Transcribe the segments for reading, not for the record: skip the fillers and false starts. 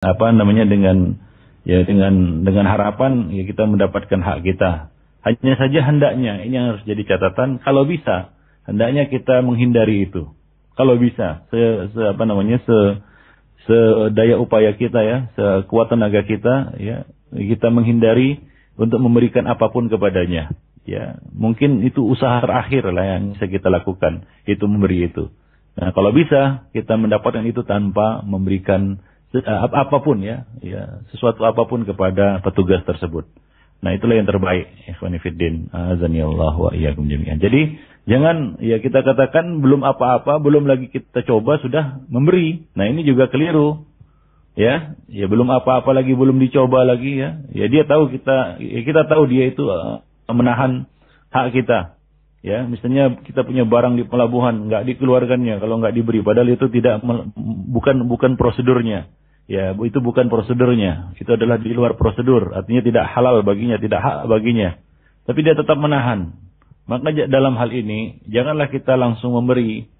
apa namanya dengan harapan ya kita mendapatkan hak kita. Hanya saja hendaknya ini yang harus jadi catatan, kalau bisa hendaknya kita menghindari itu. Kalau bisa sedaya upaya kita ya, sekuat tenaga kita ya, kita menghindari untuk memberikan apapun kepadanya. Ya, mungkin itu usaha terakhir lah yang bisa kita lakukan, itu memberi itu. Nah, kalau bisa kita mendapatkan itu tanpa memberikan apapun ya, sesuatu apapun kepada petugas tersebut. Nah, itulah yang terbaik. Ikhwani fiddin, azanillahu wa iyyakum jami'an. Jadi, jangan ya kita katakan belum apa-apa, belum lagi kita coba sudah memberi. Nah, ini juga keliru. Ya belum apa-apa lagi, belum dicoba lagi ya. Ya dia tahu kita tahu dia itu menahan hak kita. Ya, misalnya kita punya barang di pelabuhan, nggak dikeluarkannya kalau nggak diberi, padahal itu bukan prosedurnya. Ya, itu bukan prosedurnya. Itu adalah di luar prosedur, artinya tidak halal baginya, tidak hak baginya. Tapi dia tetap menahan. Maka dalam hal ini janganlah kita langsung memberi.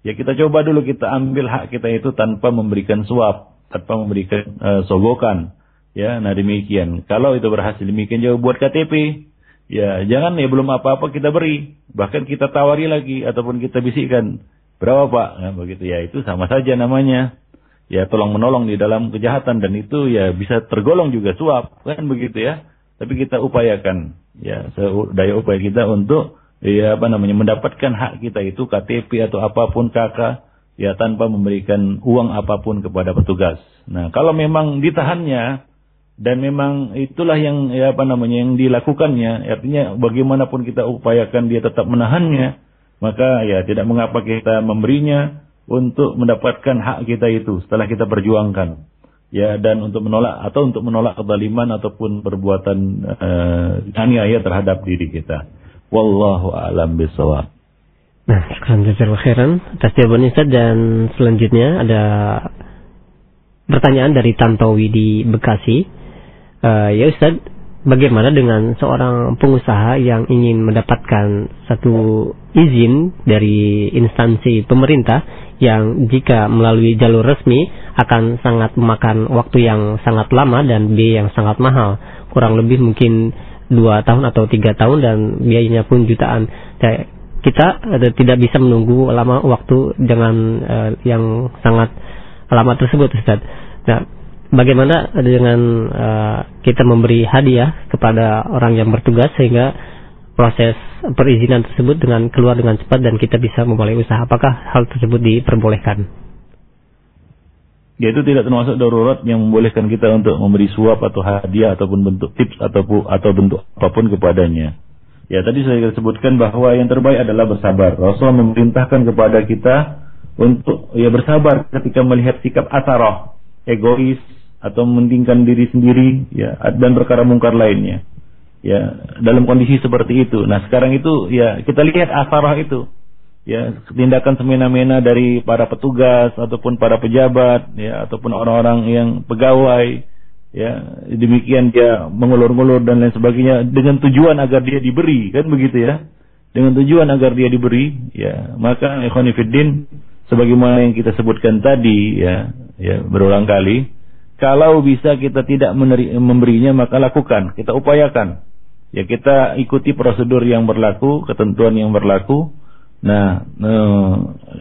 Ya, kita coba dulu kita ambil hak kita itu tanpa memberikan suap, tanpa memberikan sogokan. Ya, nah demikian. Kalau itu berhasil demikian juga buat KTP. Ya, jangan ya belum apa-apa kita beri. Bahkan kita tawari lagi ataupun kita bisikkan. Berapa Pak? Nah, begitu ya, itu sama saja namanya. Ya, tolong-menolong di dalam kejahatan, dan itu ya bisa tergolong juga suap. Kan begitu ya. Tapi kita upayakan ya sedaya upaya kita untuk mendapatkan hak kita itu KTP atau apapun KK ya tanpa memberikan uang apapun kepada petugas. Nah, kalau memang ditahannya dan memang itulah yang yang dilakukannya, artinya bagaimanapun kita upayakan dia tetap menahannya, maka ya tidak mengapa kita memberinya untuk mendapatkan hak kita itu setelah kita perjuangkan. Ya, dan untuk menolak kezaliman ataupun perbuatan aniaya terhadap diri kita. Wallahu a'lam bishawab. Nah, sekarang jazakallahu khairan atas jawaban Ustaz, dan selanjutnya ada pertanyaan dari Tantowi di Bekasi. Ya Ustaz, bagaimana dengan seorang pengusaha yang ingin mendapatkan satu izin dari instansi pemerintah yang jika melalui jalur resmi akan sangat memakan waktu yang sangat lama dan biaya yang sangat mahal, kurang lebih mungkin 2 tahun atau 3 tahun, dan biayanya pun jutaan. Kita tidak bisa menunggu lama waktu dengan yang sangat lama tersebut, Ustaz. Nah, bagaimana dengan kita memberi hadiah kepada orang yang bertugas sehingga proses perizinan tersebut keluar dengan cepat dan kita bisa memulai usaha? Apakah hal tersebut diperbolehkan? Ya, itu tidak termasuk darurat yang membolehkan kita untuk memberi suap atau hadiah ataupun bentuk tips atau bentuk apapun kepadanya. Ya, tadi saya sebutkan bahwa yang terbaik adalah bersabar. Rasul memerintahkan kepada kita untuk bersabar ketika melihat sikap asarah, egois atau mementingkan diri sendiri ya, dan perkara mungkar lainnya. Ya, dalam kondisi seperti itu. Nah, sekarang itu ya kita lihat asarah itu. Ya, tindakan semena-mena dari para petugas ataupun para pejabat ya, ataupun orang-orang yang pegawai ya, demikian dia mengulur-ngulur dan lain sebagainya dengan tujuan agar dia diberi, kan begitu ya. Dengan tujuan agar dia diberi ya, maka ikhwani fiddin sebagaimana yang kita sebutkan tadi ya berulang kali, kalau bisa kita tidak memberinya maka lakukan, kita upayakan. Ya, kita ikuti prosedur yang berlaku, ketentuan yang berlaku. Nah,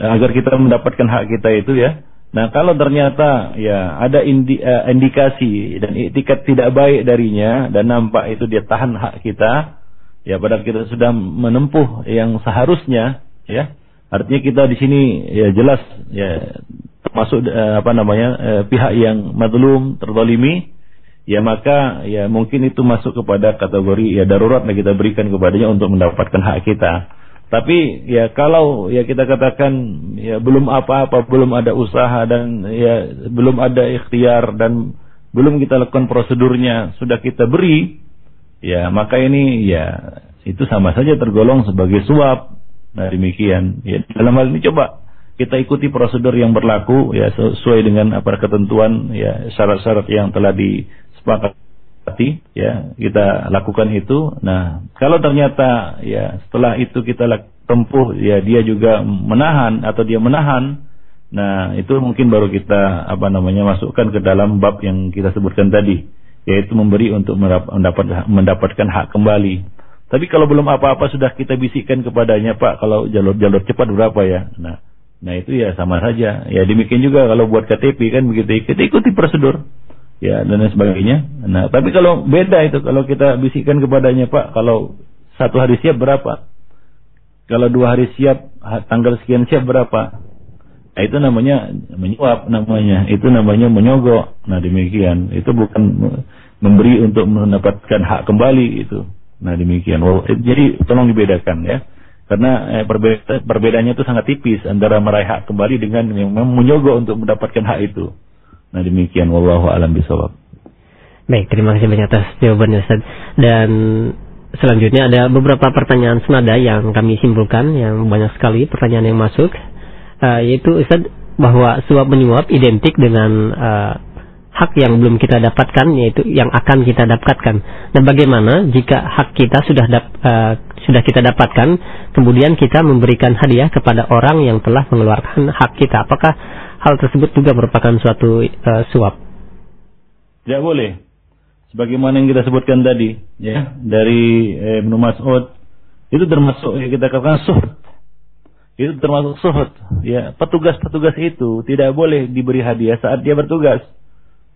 agar kita mendapatkan hak kita itu ya. Nah, kalau ternyata ya ada indikasi dan iktikat tidak baik darinya dan nampak itu dia tahan hak kita, ya padahal kita sudah menempuh yang seharusnya ya. Artinya kita di sini ya jelas ya termasuk pihak yang mazlum, terzalimi. Ya, maka ya mungkin itu masuk kepada kategori ya darurat yang kita berikan kepadanya untuk mendapatkan hak kita. Tapi ya kalau ya kita katakan ya belum apa-apa, belum ada usaha dan ya belum ada ikhtiar dan belum kita lakukan prosedurnya sudah kita beri, ya maka ini ya itu sama saja tergolong sebagai suap. Nah, demikian. Ya, dalam hal ini coba kita ikuti prosedur yang berlaku ya sesuai dengan ketentuan ya syarat-syarat yang telah disepakati ya, kita lakukan itu. Nah, kalau ternyata ya setelah itu kita tempuh ya dia juga menahan atau dia menahan, Nah, itu mungkin baru kita masukkan ke dalam bab yang kita sebutkan tadi, yaitu memberi untuk mendapatkan hak kembali. Tapi kalau belum apa-apa sudah kita bisikkan kepadanya, Pak, kalau jalur cepat berapa ya? Nah itu ya sama saja. Ya demikian juga kalau buat KTP kan begitu, kita ikuti prosedur. Ya dan lain sebagainya. Nah, tapi kalau beda itu, kalau kita bisikkan kepadanya, Pak, kalau 1 hari siap berapa? Kalau 2 hari siap, tanggal sekian siap berapa? Nah, itu namanya menyuap namanya. Itu namanya menyogok. Nah, demikian. Itu bukan memberi untuk mendapatkan hak kembali itu. Nah, demikian. Jadi tolong dibedakan ya. Karena perbedaannya itu sangat tipis antara meraih hak kembali dengan yang menyogok untuk mendapatkan hak itu. Nah, demikian, wallahu a'lam bishawab. Baik, terima kasih banyak atas jawabannya, Ustaz. Dan selanjutnya ada beberapa pertanyaan senada yang kami simpulkan, yang banyak sekali pertanyaan yang masuk, yaitu Ustaz, bahwa suap menyuap identik dengan hak yang belum kita dapatkan, yaitu yang akan kita dapatkan. Dan bagaimana jika hak kita sudah kita dapatkan, kemudian kita memberikan hadiah kepada orang yang telah mengeluarkan hak kita? Apakah hal tersebut juga merupakan suatu suap? Tidak boleh. Sebagaimana yang kita sebutkan tadi, ya, dari Ibnu Mas'ud, itu termasuk kita katakan suhud. Itu termasuk suhud. Ya, petugas-petugas itu tidak boleh diberi hadiah saat dia bertugas.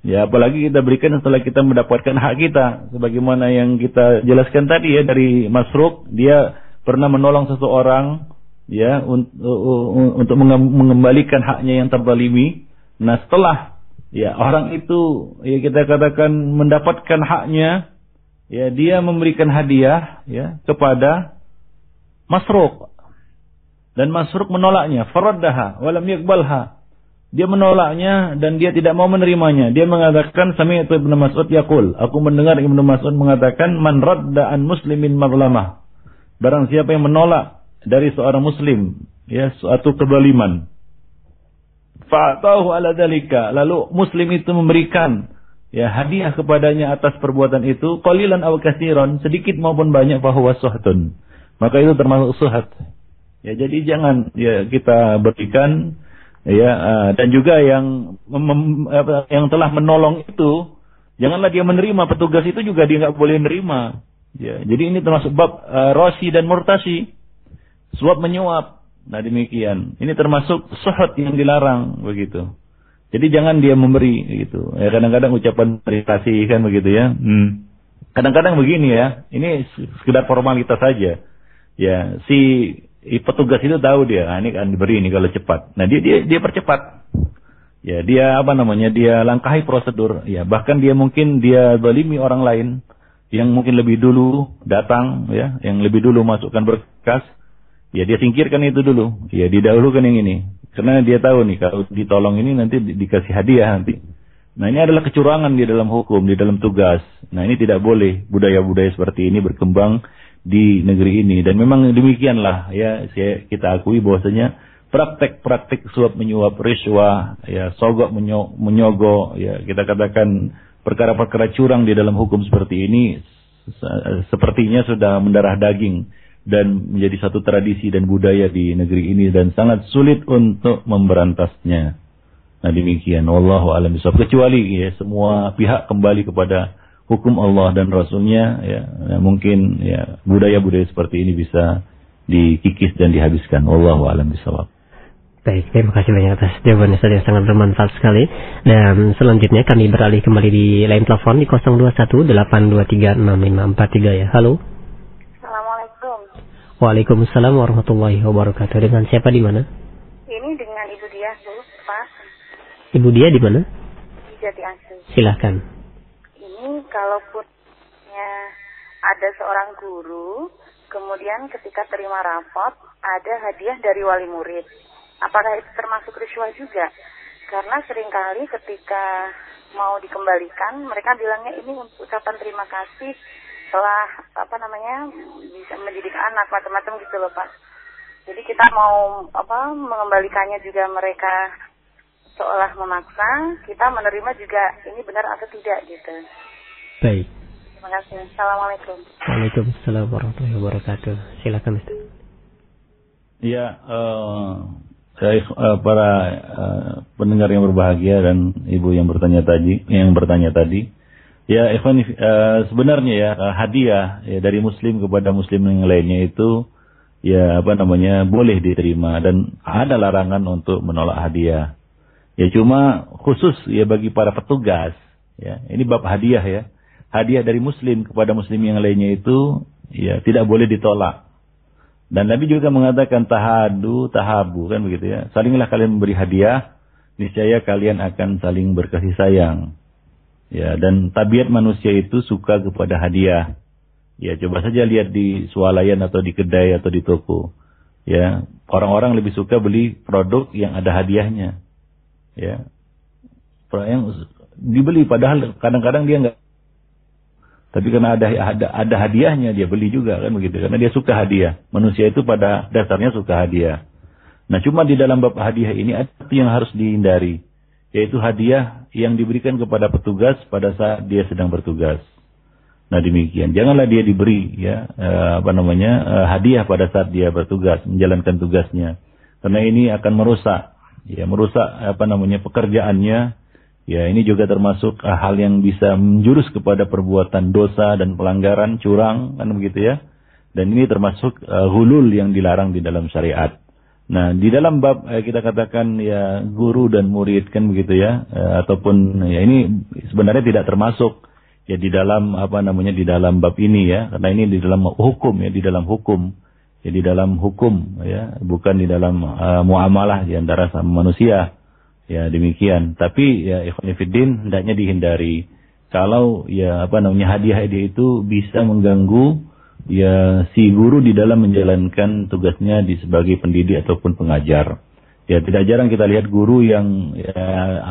Ya, apalagi kita berikan setelah kita mendapatkan hak kita. Sebagaimana yang kita jelaskan tadi ya, dari Masruq, dia pernah menolong seseorang ya untuk mengembalikan haknya yang terzalimi. Nah, setelah ya orang itu ya kita katakan mendapatkan haknya, ya dia memberikan hadiah ya kepada Masruq. Dan Masruq menolaknya, faraddaha wa lam yaqbalha. Dia menolaknya dan dia tidak mau menerimanya. Dia mengatakan, sami'tu Ibnu Mas'ud yaqul, aku mendengar Ibnu Mas'ud mengatakan, man radda an muslimin mazlamah. Barang siapa yang menolak dari seorang muslim ya suatu kezaliman, fa'atahu ala dzalika, lalu muslim itu memberikan ya hadiah kepadanya atas perbuatan itu, qalilan aw katsiran, sedikit maupun banyak, bahwa suhtun, maka itu termasuk suhat. Ya, jadi jangan ya kita berikan ya dan juga yang telah menolong itu janganlah dia menerima, petugas itu juga dia nggak boleh menerima. Ya, jadi ini termasuk bab rosi dan murtasi, suap menyuap. Nah, demikian. Ini termasuk suhud yang dilarang begitu. Jadi jangan dia memberi gitu. Ya, kadang-kadang ucapan terima kasih kan begitu ya. Kadang-kadang begini ya. Ini sekedar formalitas saja. Ya, si petugas itu tahu dia, nah, ini akan diberi ini kalau cepat. Nah, dia percepat. Ya, dia dia langkahi prosedur. Ya, bahkan dia zalimi orang lain yang mungkin lebih dulu datang ya, yang lebih dulu masukkan berkas. Ya, dia singkirkan itu dulu. Ya, didahulukan yang ini. Karena dia tahu nih kalau ditolong ini nanti dikasih hadiah nanti. Nah, ini adalah kecurangan di dalam hukum, di dalam tugas. Nah, ini tidak boleh budaya-budaya seperti ini berkembang di negeri ini. Dan memang demikianlah ya, kita akui bahwasanya praktek-praktek suap menyuap, riswah, ya, sogok menyogok, ya, kita katakan perkara-perkara curang di dalam hukum seperti ini sepertinya sudah mendarah daging dan menjadi satu tradisi dan budaya di negeri ini dan sangat sulit untuk memberantasnya. Nah, demikian, wallahu a'lam bishawab. Kecuali ya semua pihak kembali kepada hukum Allah dan Rasulnya, ya, mungkin ya budaya-budaya seperti ini bisa dikikis dan dihabiskan. Wallahu a'lam bishawab. Baik, terima kasih banyak atas jawabannya yang sangat bermanfaat sekali. Dan selanjutnya kami beralih kembali di line telepon di 0218236543 ya. Halo. Assalamualaikum. Waalaikumsalam warahmatullahi wabarakatuh. Dengan siapa di mana? Ini dengan Ibu Dia, Bu, Pak. Ibu Dia di mana? Di Jati Asih. Silahkan. Ini kalaupun ada seorang guru, kemudian ketika terima rapot ada hadiah dari wali murid. Apakah itu termasuk riswah juga? Karena seringkali ketika mau dikembalikan, mereka bilangnya ini ucapan terima kasih setelah bisa mendidik anak, macam-macam gitu loh, Pak. Jadi kita mau mengembalikannya juga mereka seolah memaksa, kita menerima juga ini benar atau tidak gitu. Baik. Terima kasih. Assalamualaikum. Waalaikumsalam warahmatullahi wabarakatuh. Silakan, Ustaz. Ya, para pendengar yang berbahagia dan ibu yang bertanya tadi, ya ikhwan, sebenarnya ya hadiah ya dari muslim kepada muslim yang lainnya itu ya boleh diterima dan ada larangan untuk menolak hadiah. Ya cuma khusus ya bagi para petugas, ya ini bab hadiah ya. Hadiah dari muslim kepada muslim yang lainnya itu ya tidak boleh ditolak. Dan Nabi juga mengatakan tahabu kan begitu ya. Salinglah kalian memberi hadiah, niscaya kalian akan saling berkasih sayang. Ya, dan tabiat manusia itu suka kepada hadiah. Ya, coba saja lihat di swalayan atau di kedai atau di toko. Ya, orang-orang lebih suka beli produk yang ada hadiahnya. Ya. Yang dibeli padahal kadang-kadang dia enggak. Tapi karena ada hadiahnya dia beli juga kan begitu, karena dia suka hadiah. Manusia itu pada dasarnya suka hadiah. Nah, cuma di dalam bab hadiah ini ada yang harus dihindari, yaitu hadiah yang diberikan kepada petugas pada saat dia sedang bertugas. Nah, demikian. Janganlah dia diberi ya hadiah pada saat dia bertugas, menjalankan tugasnya. Karena ini akan merusak pekerjaannya. Ya, ini juga termasuk hal yang bisa menjurus kepada perbuatan dosa dan pelanggaran, curang, kan begitu ya. Dan ini termasuk hulul yang dilarang di dalam syariat. Nah, di dalam bab kita katakan ya guru dan murid kan begitu ya, ataupun ya ini sebenarnya tidak termasuk ya di dalam di dalam bab ini ya, karena ini di dalam hukum ya, di dalam hukum. Ya di dalam hukum ya, bukan di dalam muamalah di antara sama manusia. Ya demikian. Tapi ya ikhwan fillah hendaknya dihindari. Kalau ya hadiah itu bisa mengganggu ya si guru di dalam menjalankan tugasnya sebagai pendidik ataupun pengajar. Ya tidak jarang kita lihat guru yang ya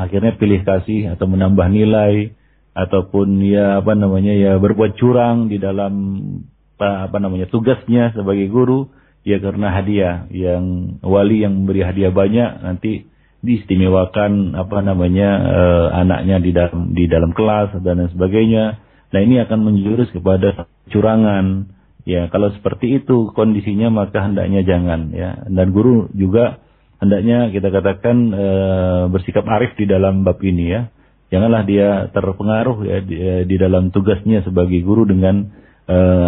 akhirnya pilih kasih atau menambah nilai ataupun ya berbuat curang di dalam tugasnya sebagai guru ya karena hadiah. Yang wali yang memberi hadiah banyak nanti diistimewakan anaknya di dalam kelas dan lain sebagainya. Nah, ini akan menjurus kepada curangan. Ya, kalau seperti itu kondisinya maka hendaknya jangan ya. Dan guru juga hendaknya kita katakan bersikap arif di dalam bab ini ya. Janganlah dia terpengaruh ya di dalam tugasnya sebagai guru dengan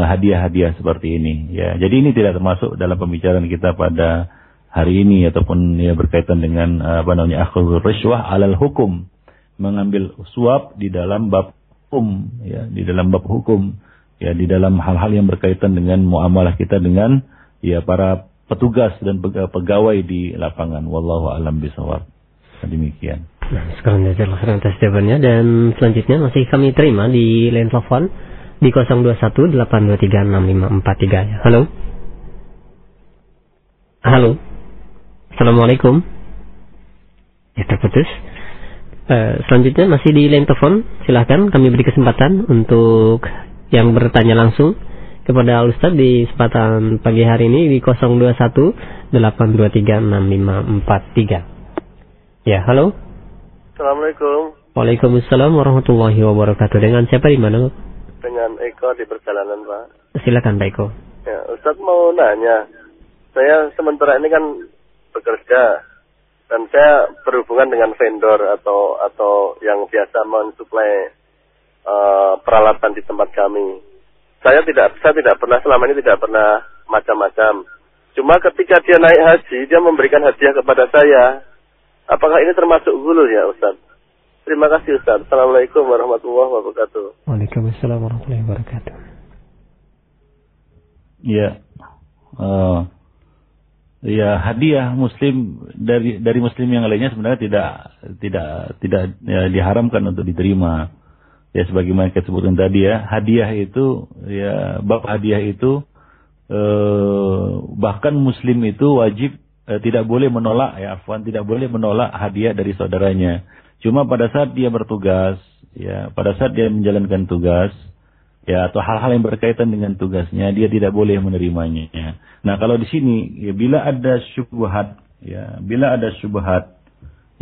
hadiah-hadiah seperti ini ya. Jadi ini tidak termasuk dalam pembicaraan kita pada hari ini ataupun ya berkaitan dengan akhdhur rishwah alal hukum, mengambil suap di dalam bab hukum ya, di dalam bab hukum ya, di dalam hal-hal yang berkaitan dengan muamalah kita dengan ya para petugas dan pegawai di lapangan. Wallahu a'lam bishawab. Demikian. Nah, sekarang jazakallahu atas jawabannya, dan selanjutnya masih kami terima di line telepon di 0218236543 ya. Halo. Halo. Assalamualaikum. Ya, terputus. Selanjutnya masih di line telepon. Silahkan kami beri kesempatan untuk yang bertanya langsung kepada Al-Ustaz di kesempatan pagi hari ini di 0218236543. Ya, halo. Assalamualaikum. Waalaikumsalam warahmatullahi wabarakatuh. Dengan siapa di mana? Dengan Eko di perjalanan, Pak. Silakan, Pak Eko. Ya, Ustaz mau nanya. Saya sementara ini kan bekerja dan saya berhubungan dengan vendor atau yang biasa mensuplai peralatan di tempat kami. Saya tidak pernah selama ini tidak pernah macam-macam. Cuma ketika dia naik haji, dia memberikan hadiah kepada saya. Apakah ini termasuk ghulul ya, Ustaz? Terima kasih, Ustaz. Assalamualaikum warahmatullahi wabarakatuh. Waalaikumsalam warahmatullahi wabarakatuh. Ya. Ya, hadiah muslim dari muslim yang lainnya sebenarnya tidak ya, diharamkan untuk diterima. Ya, sebagaimana kita sebutkan tadi ya, hadiah itu ya, bab hadiah itu bahkan muslim itu wajib tidak boleh menolak ya, tidak boleh menolak hadiah dari saudaranya. Cuma pada saat dia bertugas ya, pada saat dia menjalankan tugas ya, atau hal-hal yang berkaitan dengan tugasnya, dia tidak boleh menerimanya. Nah, kalau di sini ya, bila ada syubhat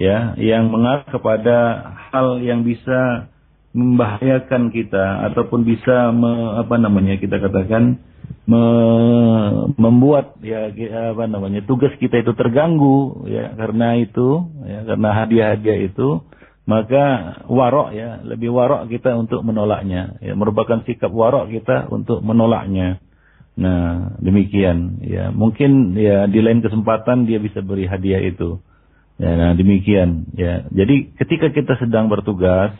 ya yang mengarah kepada hal yang bisa membahayakan kita ataupun bisa kita katakan membuat tugas kita itu terganggu ya karena hadiah-hadiah itu, maka warok ya, lebih warok kita untuk menolaknya ya, merupakan sikap warok kita untuk menolaknya. Nah, demikian ya. Mungkin ya di lain kesempatan dia bisa beri hadiah itu. Ya, nah demikian ya. Jadi ketika kita sedang bertugas,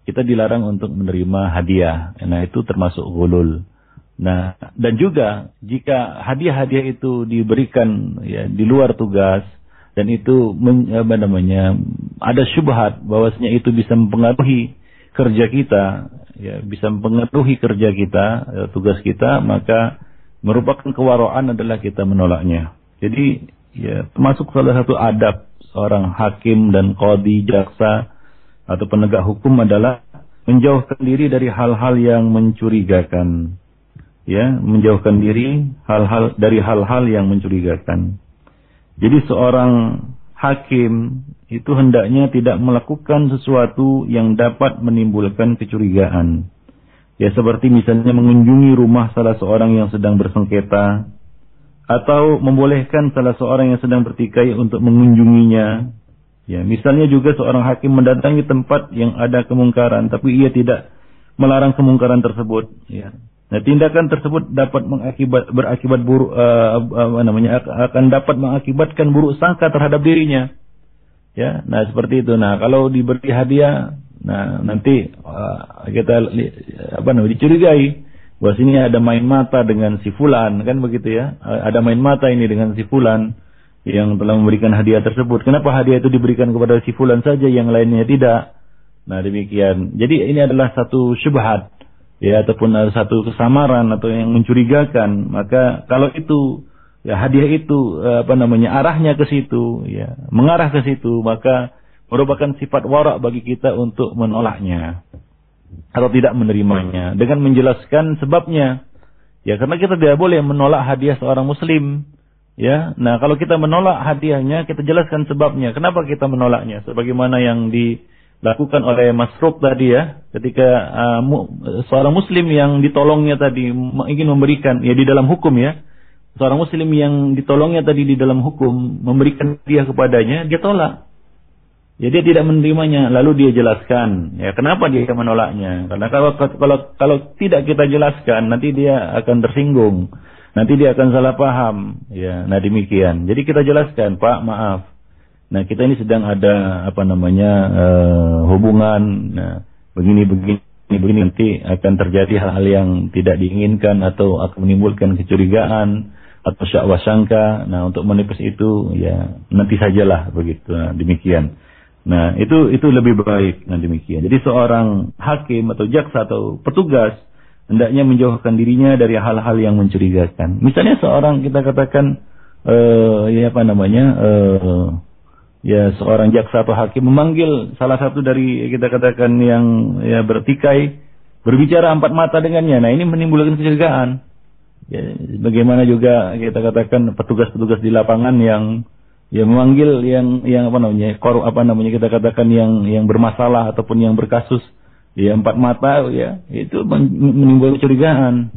kita dilarang untuk menerima hadiah. Nah, itu termasuk ghulul. Nah, dan juga jika hadiah-hadiah itu diberikan ya di luar tugas dan itu ada syubhat bahwasanya itu bisa mempengaruhi kerja kita, ya bisa mempengaruhi kerja kita, tugas kita, maka merupakan kewaraan adalah kita menolaknya. Jadi ya termasuk salah satu adab seorang hakim dan qadhi, jaksa atau penegak hukum adalah menjauhkan diri dari hal-hal yang mencurigakan. Ya, menjauhkan diri dari hal-hal yang mencurigakan. Jadi seorang hakim itu hendaknya tidak melakukan sesuatu yang dapat menimbulkan kecurigaan. Ya, seperti misalnya mengunjungi rumah salah seorang yang sedang bersengketa, atau membolehkan salah seorang yang sedang bertikai untuk mengunjunginya. Ya, misalnya juga seorang hakim mendatangi tempat yang ada kemungkaran, tapi ia tidak melarang kemungkaran tersebut. Ya. Nah, tindakan tersebut dapat berakibat buruk, akan dapat mengakibatkan buruk sangka terhadap dirinya. Ya, nah seperti itu. Nah, kalau diberi hadiah, nah nanti kita dicurigai bahwa sini ada main mata dengan si fulan, kan begitu ya? Ada main mata ini dengan si fulan yang telah memberikan hadiah tersebut. Kenapa hadiah itu diberikan kepada si fulan saja, yang lainnya tidak? Nah, demikian. Jadi ini adalah satu syubhat, ya, ataupun ada satu kesamaran atau yang mencurigakan. Maka kalau itu ya hadiah itu arahnya ke situ, ya, mengarah ke situ, maka merupakan sifat warak bagi kita untuk menolaknya atau tidak menerimanya dengan menjelaskan sebabnya. Ya, karena kita tidak boleh menolak hadiah seorang muslim. Ya, nah kalau kita menolak hadiahnya, kita jelaskan sebabnya. Kenapa kita menolaknya? Sebagaimana yang dilakukan oleh Masruq tadi ya, ketika seorang muslim yang ditolongnya tadi ingin memberikan, ya di dalam hukum ya, seorang muslim yang ditolongnya tadi di dalam hukum memberikan hadiah kepadanya, dia tolak. Ya, dia tidak menerimanya. Lalu dia jelaskan, ya kenapa dia menolaknya? Karena kalau tidak kita jelaskan, nanti dia akan tersinggung. Nanti dia akan salah paham. Ya, nah demikian. Jadi kita jelaskan, Pak, maaf. Nah, kita ini sedang ada hubungan. Nah, begini nanti akan terjadi hal-hal yang tidak diinginkan atau akan menimbulkan kecurigaan atau syakwa sangka. Nah, untuk menipis itu ya nanti sajalah begitu. Nah, demikian. Nah, itu lebih baik. Nah, demikian. Jadi seorang hakim atau jaksa atau petugas hendaknya menjauhkan dirinya dari hal-hal yang mencurigakan. Misalnya seorang kita katakan seorang jaksa atau hakim memanggil salah satu dari kita katakan yang ya bertikai, berbicara empat mata dengannya. Nah, ini menimbulkan kecurigaan. Ya, bagaimana juga kita katakan petugas-petugas di lapangan yang memanggil kita katakan yang bermasalah ataupun yang berkasus. Ya, empat mata ya itu menimbulkan kecurigaan.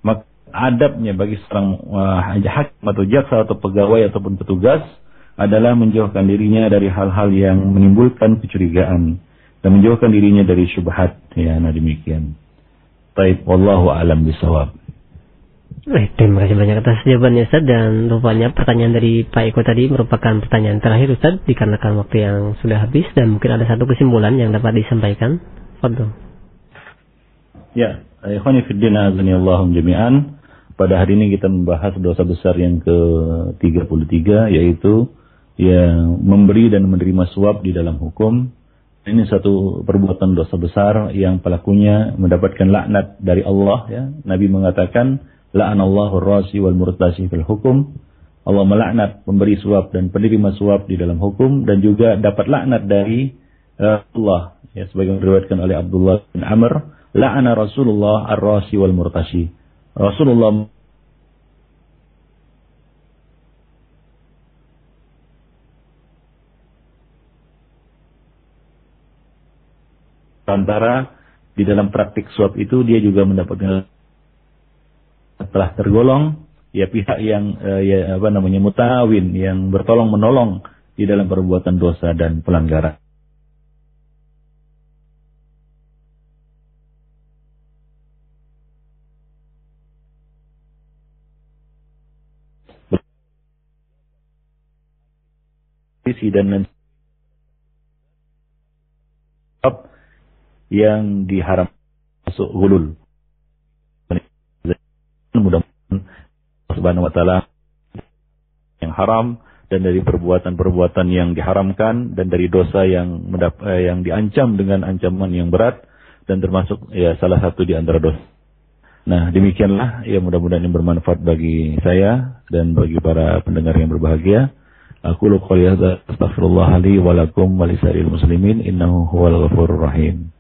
Maka adabnya bagi seorang hakim atau jaksa atau pegawai ataupun petugas adalah menjauhkan dirinya dari hal-hal yang menimbulkan kecurigaan dan menjauhkan dirinya dari syubhat. Ya, nah demikian. Baik, wallahu a'lam bishawab. Terima kasih banyak atas jawabannya, Ustaz. Dan rupanya pertanyaan dari Pak Eko tadi merupakan pertanyaan terakhir, Ustaz, dikarenakan waktu yang sudah habis dan mungkin ada satu kesimpulan yang dapat disampaikan. Fadhol. Ya, ikhwani fiddin azanillahu jami'an. Pada hari ini kita membahas dosa besar yang ke-33, yaitu ya memberi dan menerima suap di dalam hukum. Ini satu perbuatan dosa besar yang pelakunya mendapatkan laknat dari Allah ya. Nabi mengatakan la'anallahu ar-rasi wal murtasi fil hukum. Allah melaknat pemberi suap dan penerima suap di dalam hukum, dan juga dapat laknat dari Allah. Ya, sebagaimana diriwayatkan oleh Abdullah bin Amr, la'ana Rasulullah ar-rasi wal murtashi. Rasulullah antara di dalam praktik suap itu dia juga mendapatkan telah tergolong ya pihak yang muta'awin, yang bertolong menolong di dalam perbuatan dosa dan pelanggaran. Dan lain yang diharam masuk gulul. Mudah-mudahan Subhanahu wa taala yang haram dan dari perbuatan-perbuatan yang diharamkan dan dari dosa yang diancam dengan ancaman yang berat dan termasuk ya salah satu di antara dosa. Nah, demikianlah ya, mudah-mudahan yang bermanfaat bagi saya dan bagi para pendengar yang berbahagia. Aku qouli hadza astaghfirullah li wa lakum wa lisa'iril muslimin innahu huwal ghafurur rahim.